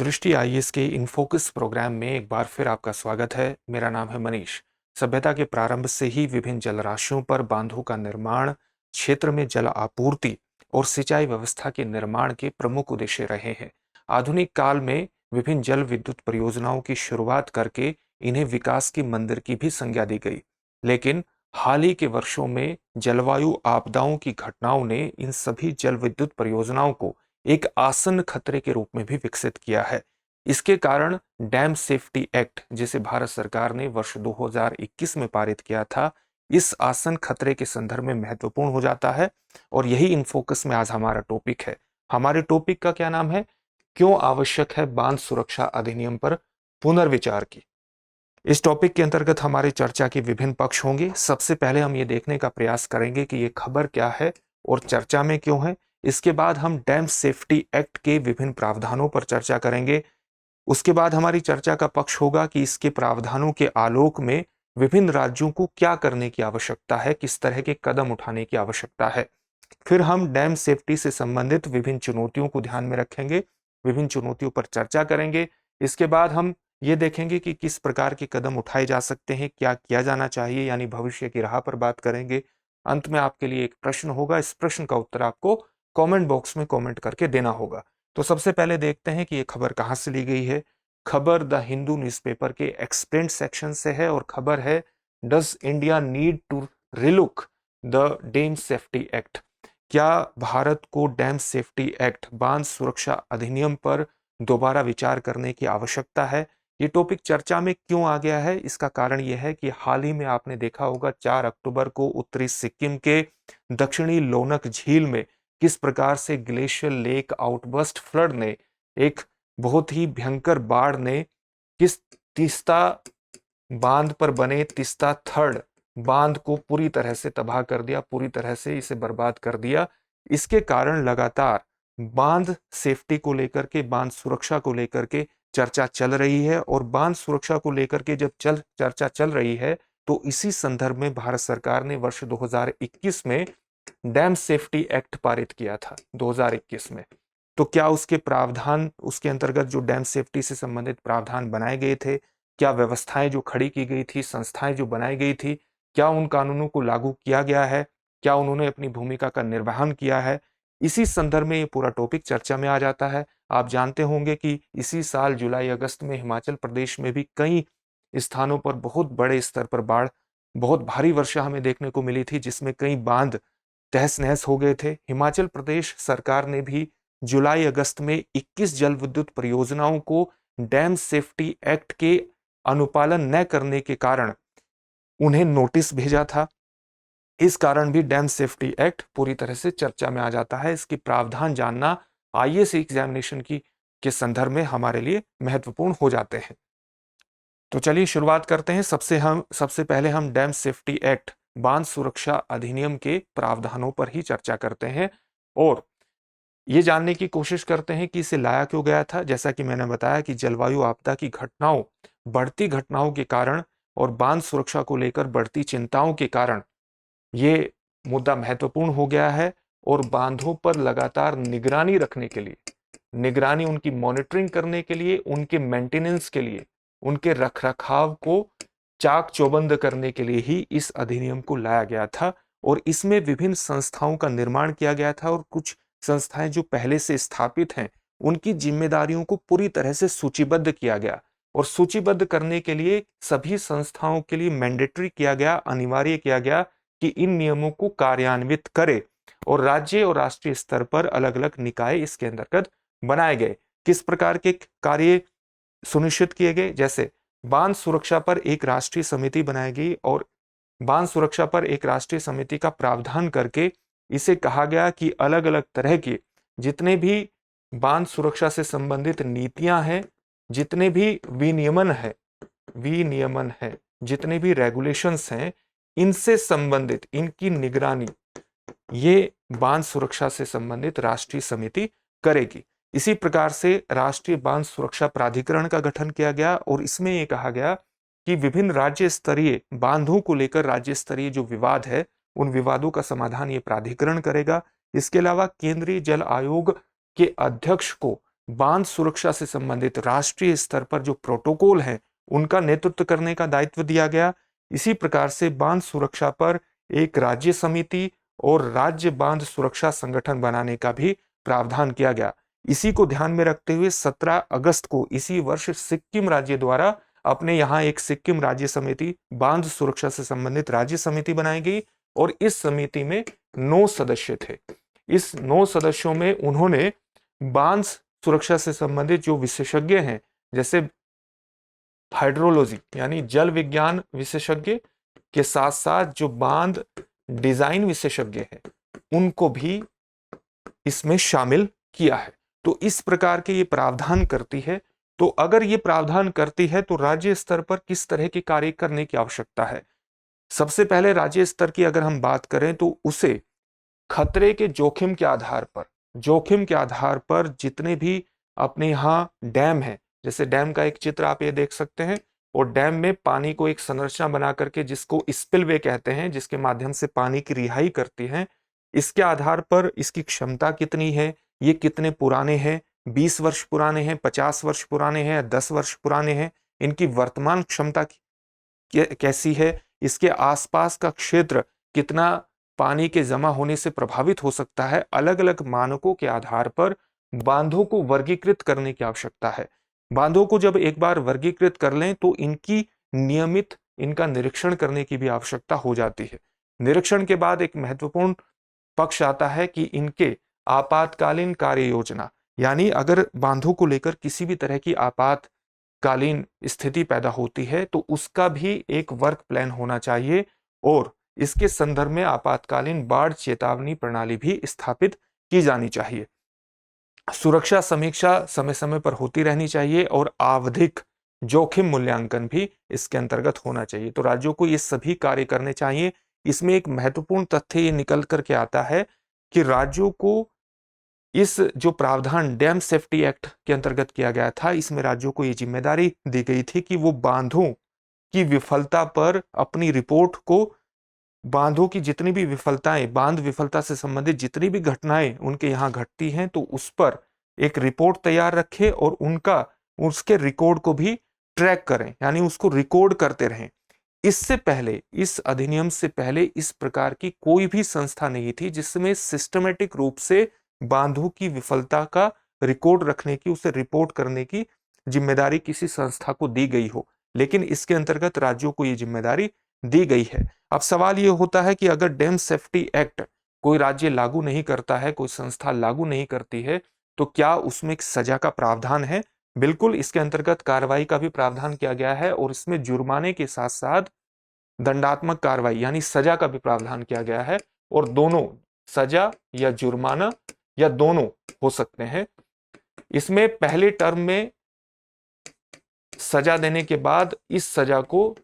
दृष्टि आईएएस के in focus programme में एक बार फिर आपका स्वागत है। मेरा नाम है मनीष। सभ्यता के प्रारंभ से ही विभिन्न जलराशियों पर बांधों का निर्माण, क्षेत्र में जल आपूर्ति और सिंचाई व्यवस्था के निर्माण के प्रमुख उद्देश्य रहे हैं। आधुनिक काल में विभिन्न जल विद्युत परियोजनाओं की शुरुआत करके इन्हें विकास की मंदिर की भी संज्ञा दी गई। लेकिन हाल ही के वर्षों में जलवायु आपदाओं की घटनाओं ने इन सभी जल विद्युत परियोजनाओं को एक आसन्न खतरे के रूप में भी विकसित किया है। इसके कारण डैम सेफ्टी एक्ट, जिसे भारत सरकार ने वर्ष 2021 में पारित किया था, इस आसन्न खतरे के संदर्भ में महत्वपूर्ण हो जाता है। और यही इन फोकस में आज हमारा टॉपिक है। हमारे टॉपिक का क्या नाम है? क्यों आवश्यक है बांध सुरक्षा अधिनियम पर पुनर्विचार की। इस टॉपिक के अंतर्गत हमारी चर्चा के विभिन्न पक्ष होंगे। सबसे पहले हम ये देखने का प्रयास करेंगे कि ये खबर क्या है और चर्चा में क्यों है। इसके बाद हम डैम सेफ्टी एक्ट के विभिन्न प्रावधानों पर चर्चा करेंगे। उसके बाद हमारी चर्चा का पक्ष होगा कि इसके प्रावधानों के आलोक में विभिन्न राज्यों को क्या करने की आवश्यकता है, किस तरह के कदम उठाने की आवश्यकता है। फिर हम डैम सेफ्टी से संबंधित विभिन्न चुनौतियों को ध्यान में रखेंगे, विभिन्न चुनौतियों पर चर्चा करेंगे। इसके बाद हम ये देखेंगे कि किस प्रकार के कदम उठाए जा सकते हैं, क्या किया जाना चाहिए, यानी भविष्य की राह पर बात करेंगे। अंत में आपके लिए एक प्रश्न होगा। इस प्रश्न का उत्तर आपको कमेंट बॉक्स में कमेंट करके देना होगा। तो सबसे पहले देखते हैं कि ये खबर कहां से ली गई है। खबर द हिंदू न्यूज़पेपर के एक्सप्लेन्ड सेक्शन से है और खबर है, does India need to relook the dam safety act. क्या भारत को डैम सेफ्टी एक्ट, बांध सुरक्षा अधिनियम पर दोबारा विचार करने की आवश्यकता है? ये टॉपिक चर्चा में क्यों आ गया है? इसका कारण यह है कि हाल ही में आपने देखा होगा 4 अक्टूबर को उत्तरी सिक्किम के दक्षिणी लोनक झील में किस प्रकार से ग्लेशियल लेक आउटबर्स्ट फ्लड ने, एक बहुत ही भयंकर बाढ़ ने, किस तीस्ता बांध पर बने तीस्ता थर्ड बांध को पूरी तरह से तबाह कर दिया, पूरी तरह से इसे बर्बाद कर दिया। इसके कारण लगातार बांध सेफ्टी को लेकर के, बांध सुरक्षा को लेकर के चर्चा चल रही है। और बांध सुरक्षा को लेकर के जब चर्चा चल रही है, तो इसी संदर्भ में भारत सरकार ने वर्ष 2021 में डैम सेफ्टी एक्ट पारित किया था 2021 में। तो क्या उसके प्रावधान, उसके अंतर्गत जो डैम सेफ्टी से संबंधित प्रावधान बनाए गए थे, क्या व्यवस्थाएं जो खड़ी की गई थी, संस्थाएं जो बनाई गई थी, क्या उन कानूनों को लागू किया गया है, क्या उन्होंने अपनी भूमिका का निर्वहन किया है? इसी संदर्भ में ये पूरा टॉपिक चर्चा में आ जाता है। आप जानते होंगे कि इसी साल जुलाई अगस्त में हिमाचल प्रदेश में भी कई स्थानों पर बहुत बड़े स्तर पर बाढ़, बहुत भारी वर्षा हमें देखने को मिली थी, जिसमें कई बांध तहस नहस हो गए थे। हिमाचल प्रदेश सरकार ने भी जुलाई अगस्त में 21 जल विद्युत परियोजनाओं को डैम सेफ्टी एक्ट के अनुपालन न करने के कारण उन्हें नोटिस भेजा था। इस कारण भी डैम सेफ्टी एक्ट पूरी तरह से चर्चा में आ जाता है। इसकी प्रावधान जानना आईएएस एग्जामिनेशन की के संदर्भ में हमारे लिए महत्वपूर्ण हो जाते हैं। तो चलिए शुरुआत करते हैं। सबसे पहले हम डैम सेफ्टी एक्ट, बांध सुरक्षा अधिनियम के प्रावधानों पर ही चर्चा करते हैं और ये जानने की कोशिश करते हैं कि इसे लाया क्यों गया था। जैसा कि मैंने बताया कि जलवायु आपदा की घटनाओं, बढ़ती घटनाओं के कारण और बांध सुरक्षा को लेकर बढ़ती चिंताओं के कारण ये मुद्दा महत्वपूर्ण हो गया है। और बांधों पर लगातार निगरानी रखने के लिए, निगरानी, उनकी मॉनिटरिंग करने के लिए, उनके मेंटेनेंस के लिए, उनके रखरखाव को चाक चौबंद करने के लिए ही इस अधिनियम को लाया गया था। और इसमें विभिन्न संस्थाओं का निर्माण किया गया था और कुछ संस्थाएं जो पहले से स्थापित हैं, उनकी जिम्मेदारियों को पूरी तरह से सूचीबद्ध किया गया। और सूचीबद्ध करने के लिए सभी संस्थाओं के लिए मैंडेटरी किया गया, अनिवार्य किया गया कि इन नियमों को कार्यान्वित करे। और राज्य और राष्ट्रीय स्तर पर अलग अलग निकाय इसके अंतर्गत बनाए गए। किस प्रकार के कार्य सुनिश्चित किए गए? जैसे बांध सुरक्षा पर एक राष्ट्रीय समिति बनाई गई और बांध सुरक्षा पर एक राष्ट्रीय समिति का प्रावधान करके इसे कहा गया कि अलग अलग तरह के जितने भी बांध सुरक्षा से संबंधित नीतियां हैं, जितने भी विनियमन है, जितने भी रेगुलेशंस हैं, इनसे संबंधित, इनकी निगरानी ये बांध सुरक्षा से संबंधित राष्ट्रीय समिति करेगी। इसी प्रकार से राष्ट्रीय बांध सुरक्षा प्राधिकरण का गठन किया गया और इसमें यह कहा गया कि विभिन्न राज्य स्तरीय बांधों को लेकर राज्य स्तरीय जो विवाद है, उन विवादों का समाधान ये प्राधिकरण करेगा। इसके अलावा केंद्रीय जल आयोग के अध्यक्ष को बांध सुरक्षा से संबंधित राष्ट्रीय स्तर पर जो प्रोटोकॉल है उनका नेतृत्व करने का दायित्व दिया गया। इसी प्रकार से बांध सुरक्षा पर एक राज्य समिति और राज्य बांध सुरक्षा संगठन बनाने का भी प्रावधान किया गया। इसी को ध्यान में रखते हुए 17 अगस्त को इसी वर्ष सिक्किम राज्य द्वारा अपने यहाँ एक सिक्किम राज्य समिति, बांध सुरक्षा से संबंधित राज्य समिति बनाई गई और इस समिति में 9 सदस्य थे। इस 9 सदस्यों में उन्होंने बांध सुरक्षा से संबंधित जो विशेषज्ञ हैं, जैसे हाइड्रोलॉजी यानी जल विज्ञान विशेषज्ञ के साथ साथ जो बांध डिजाइन विशेषज्ञ हैं, उनको भी इसमें शामिल किया है। तो इस प्रकार के ये प्रावधान करती है। तो अगर ये प्रावधान करती है तो राज्य स्तर पर किस तरह के कार्य करने की आवश्यकता है? सबसे पहले राज्य स्तर की अगर हम बात करें तो उसे खतरे के जोखिम के आधार पर जितने भी अपने यहाँ डैम है, जैसे डैम का एक चित्र आप ये देख सकते हैं, और डैम में पानी को एक संरचना बना करके जिसको स्पिलवे कहते हैं, जिसके माध्यम से पानी की रिहाई करती है, इसके आधार पर इसकी क्षमता कितनी है, ये कितने पुराने हैं, 20 वर्ष पुराने हैं, 50 वर्ष पुराने हैं, 10 वर्ष पुराने हैं, इनकी वर्तमान क्षमता कैसी है, इसके आसपास का क्षेत्र कितना पानी के जमा होने से प्रभावित हो सकता है। अलग अलग मानकों के आधार पर बांधों को वर्गीकृत करने की आवश्यकता है। बांधों को जब एक बार वर्गीकृत कर लें तो इनकी नियमित इनका निरीक्षण करने की भी आवश्यकता हो जाती है। निरीक्षण के बाद एक महत्वपूर्ण पक्ष आता है कि इनके आपातकालीन कार्य योजना, यानी अगर बांधों को लेकर किसी भी तरह की आपातकालीन स्थिति पैदा होती है तो उसका भी एक वर्क प्लान होना चाहिए और इसके संदर्भ में आपातकालीन बाढ़ चेतावनी प्रणाली भी स्थापित की जानी चाहिए। सुरक्षा समीक्षा समय समय पर होती रहनी चाहिए और आवधिक जोखिम मूल्यांकन भी इसके अंतर्गत होना चाहिए। तो राज्यों को ये सभी कार्य करने चाहिए। इसमें एक महत्वपूर्ण तथ्य ये निकल करके आता है कि राज्यों को इस जो प्रावधान डैम सेफ्टी एक्ट के अंतर्गत किया गया था, इसमें राज्यों को ये जिम्मेदारी दी गई थी कि वो बांधों की विफलता पर अपनी रिपोर्ट को, बांधों की जितनी भी विफलताएं, बांध विफलता से संबंधित जितनी भी घटनाएं उनके यहाँ घटती हैं, तो उस पर एक रिपोर्ट तैयार रखें और उसके रिकॉर्ड को भी ट्रैक करें, यानी उसको रिकॉर्ड करते रहें। इससे पहले, इस अधिनियम से पहले इस प्रकार की कोई भी संस्था नहीं थी जिसमें सिस्टमेटिक रूप से बांधों की विफलता का रिकॉर्ड रखने की, उसे रिपोर्ट करने की जिम्मेदारी किसी संस्था को दी गई हो। लेकिन इसके अंतर्गत राज्यों को यह जिम्मेदारी दी गई है। अब सवाल यह होता है कि अगर डैम सेफ्टी एक्ट कोई राज्य लागू नहीं करता है, कोई संस्था लागू नहीं करती है, तो क्या उसमें एक सजा का प्रावधान है? बिल्कुल, इसके अंतर्गत कार्रवाई का भी प्रावधान किया गया है और इसमें जुर्माने के साथ साथ दंडात्मक कार्रवाई यानी सजा का भी प्रावधान किया गया है। और दोनों, सजा या जुर्माना या दोनों हो सकते हैं। इसमें पहले टर्म में सजा देने के बाद इस सजा को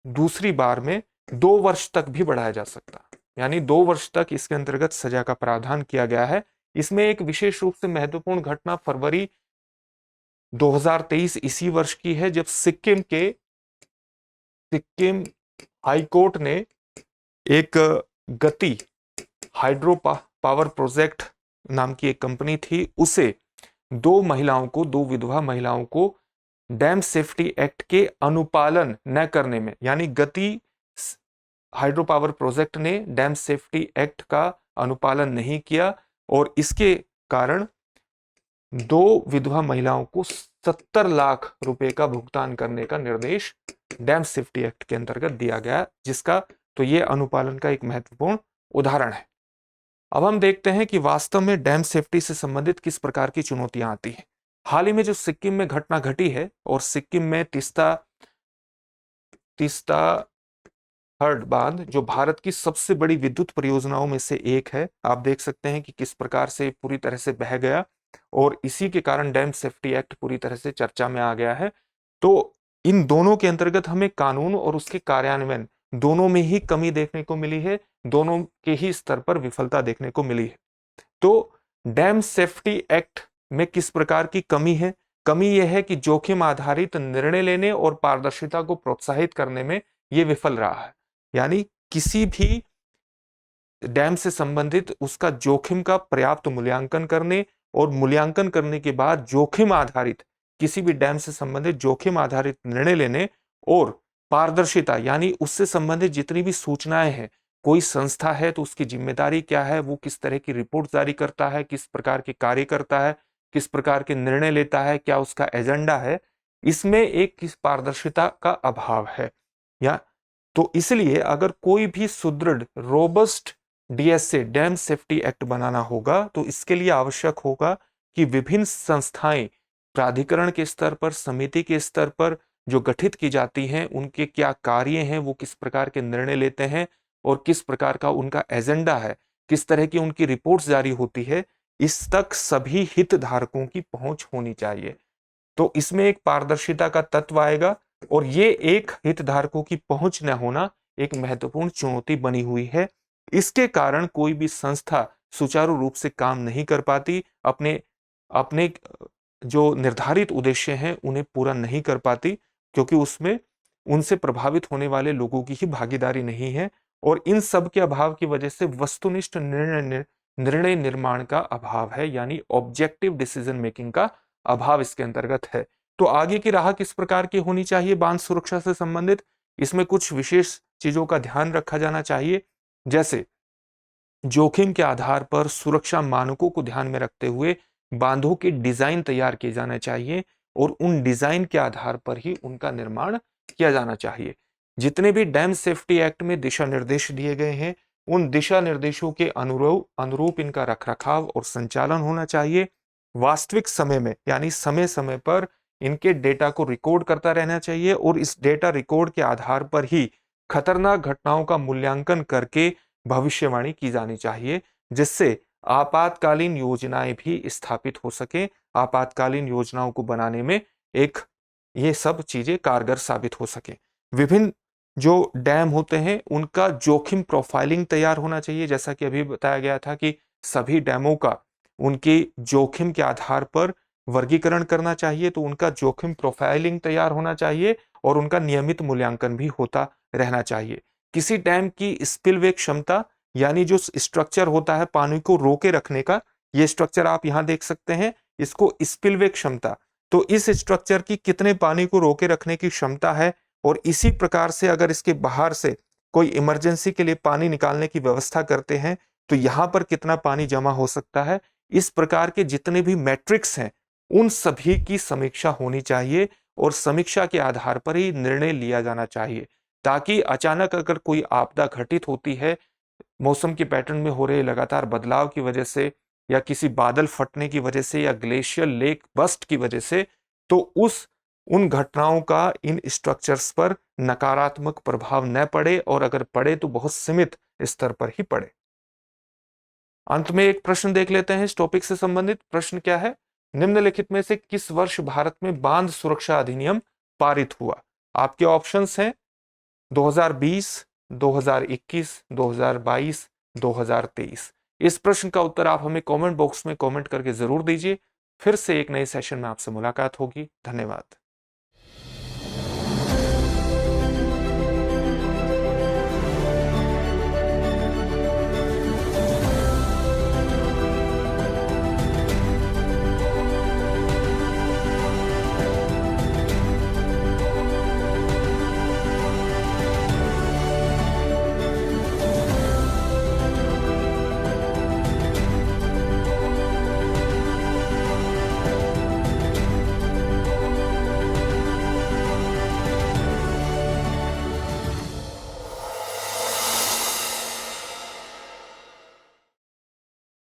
दूसरी बार में 2 वर्ष तक भी बढ़ाया जा सकता है, यानी 2 वर्ष तक इसके अंतर्गत सजा का प्रावधान किया गया है। इसमें एक विशेष रूप से महत्वपूर्ण घटना फरवरी 2023 इसी वर्ष की है, जब सिक्किम हाई कोर्ट ने एक गति हाइड्रो पावर प्रोजेक्ट नाम की एक कंपनी थी, उसे 2 विधवा महिलाओं को डैम सेफ्टी एक्ट के अनुपालन न करने में, यानी गति हाइड्रो पावर प्रोजेक्ट ने डैम सेफ्टी एक्ट का अनुपालन नहीं किया और इसके कारण 2 विधवा महिलाओं को 70 लाख रुपए का भुगतान करने का निर्देश डैम सेफ्टी एक्ट के अंतर्गत दिया गया, जिसका तो ये अनुपालन का एक महत्वपूर्ण उदाहरण है। अब हम देखते हैं कि वास्तव में डैम सेफ्टी से संबंधित किस प्रकार की चुनौतियां आती हैं। हाल ही में जो सिक्किम में घटना घटी है, और सिक्किम में तीस्ता हर्ड बांध जो भारत की सबसे बड़ी विद्युत परियोजनाओं में से एक है, आप देख सकते हैं कि किस प्रकार से पूरी तरह से बह गया और इसी के कारण डैम सेफ्टी एक्ट पूरी तरह से चर्चा में आ गया है। तो इन दोनों के अंतर्गत हमें कानून और उसके कार्यान्वयन दोनों में ही कमी देखने को मिली है, दोनों के ही स्तर पर विफलता देखने को मिली है। तो डैम सेफ्टी एक्ट में किस प्रकार की कमी है? कमी यह है कि जोखिम आधारित निर्णय लेने और पारदर्शिता को प्रोत्साहित करने में यह विफल रहा है, यानी किसी भी डैम से संबंधित उसका जोखिम का पर्याप्त मूल्यांकन करने और मूल्यांकन करने के बाद जोखिम आधारित, किसी भी डैम से संबंधित जोखिम आधारित निर्णय लेने और पारदर्शिता यानी उससे संबंधित जितनी भी सूचनाएं हैं, कोई संस्था है तो उसकी जिम्मेदारी क्या है, वो किस तरह की रिपोर्ट जारी करता है, किस प्रकार के कार्य करता है, किस प्रकार के निर्णय लेता है, क्या उसका एजेंडा है, इसमें एक किस पारदर्शिता का अभाव है। या तो इसलिए अगर कोई भी सुदृढ़ robust DSA dam safety act बनाना होगा तो इसके लिए आवश्यक होगा कि विभिन्न संस्थाएं प्राधिकरण के स्तर पर, समिति के स्तर पर जो गठित की जाती हैं, उनके क्या कार्य हैं, वो किस प्रकार के निर्णय लेते हैं और किस प्रकार का उनका एजेंडा है, किस तरह की उनकी रिपोर्ट्स जारी होती है, इस तक सभी हितधारकों की पहुंच होनी चाहिए। तो इसमें एक पारदर्शिता का तत्व आएगा और ये एक हितधारकों की पहुंच न होना एक महत्वपूर्ण चुनौती बनी हुई है। इसके कारण कोई भी संस्था सुचारू रूप से काम नहीं कर पाती, अपने अपने जो निर्धारित उद्देश्य हैं उन्हें पूरा नहीं कर पाती, क्योंकि उसमें उनसे प्रभावित होने वाले लोगों की ही भागीदारी नहीं है और इन सब के अभाव की वजह से वस्तुनिष्ठ निर्णय निर्माण का अभाव है, यानी ऑब्जेक्टिव डिसीजन मेकिंग का अभाव इसके अंतर्गत है। तो आगे की राह किस प्रकार की होनी चाहिए बांध सुरक्षा से संबंधित, इसमें कुछ विशेष चीजों का ध्यान रखा जाना चाहिए। जैसे जोखिम के आधार पर सुरक्षा मानकों को ध्यान में रखते हुए बांधों के डिजाइन तैयार किए जाने चाहिए और उन डिजाइन के आधार पर ही उनका निर्माण किया जाना चाहिए। जितने भी डैम सेफ्टी एक्ट में दिशा निर्देश दिए गए हैं, उन दिशा निर्देशों के अनुरूप इनका रखरखाव और संचालन होना चाहिए। वास्तविक समय में यानी समय समय पर इनके डेटा को रिकॉर्ड करता रहना चाहिए और इस डेटा रिकॉर्ड के आधार पर ही खतरनाक घटनाओं का मूल्यांकन करके भविष्यवाणी की जानी चाहिए, जिससे आपातकालीन योजनाएं भी स्थापित हो सके। आपातकालीन योजनाओं को बनाने में एक ये सब चीजें कारगर साबित हो सके। विभिन्न जो डैम होते हैं उनका जोखिम प्रोफाइलिंग तैयार होना चाहिए, जैसा कि अभी बताया गया था कि सभी डैमों का उनके जोखिम के आधार पर वर्गीकरण करना चाहिए, तो उनका जोखिम प्रोफाइलिंग तैयार होना चाहिए और उनका नियमित मूल्यांकन भी होता रहना चाहिए। किसी डैम की स्पिलवे क्षमता यानी जो स्ट्रक्चर होता है पानी को रोके रखने का, ये स्ट्रक्चर आप यहां देख सकते हैं, इसको स्पिलवे क्षमता, तो इस स्ट्रक्चर की कितने पानी को रोके रखने की क्षमता है और इसी प्रकार से अगर इसके बाहर से कोई इमरजेंसी के लिए पानी निकालने की व्यवस्था करते हैं तो यहां पर कितना पानी जमा हो सकता है। इस प्रकार के जितने भी मैट्रिक्स हैं उन सभी की समीक्षा होनी चाहिए और समीक्षा के आधार पर ही निर्णय लिया जाना चाहिए, ताकि अचानक अगर कोई आपदा घटित होती है मौसम के पैटर्न में हो रहे लगातार बदलाव की वजह से या किसी बादल फटने की वजह से या ग्लेशियर लेक बस्ट की वजह से, तो उन घटनाओं का इन स्ट्रक्चर्स पर नकारात्मक प्रभाव न पड़े और अगर पड़े तो बहुत सीमित स्तर पर ही पड़े। अंत में एक प्रश्न देख लेते हैं इस टॉपिक से संबंधित। प्रश्न क्या है, निम्नलिखित में से किस वर्ष भारत में बांध सुरक्षा अधिनियम पारित हुआ? आपके ऑप्शंस हैं 2020, 2021, 2022, 2023। इस प्रश्न का उत्तर आप हमें कमेंट बॉक्स में कमेंट करके जरूर दीजिए। फिर से एक नए सेशन में आपसे मुलाकात होगी। धन्यवाद।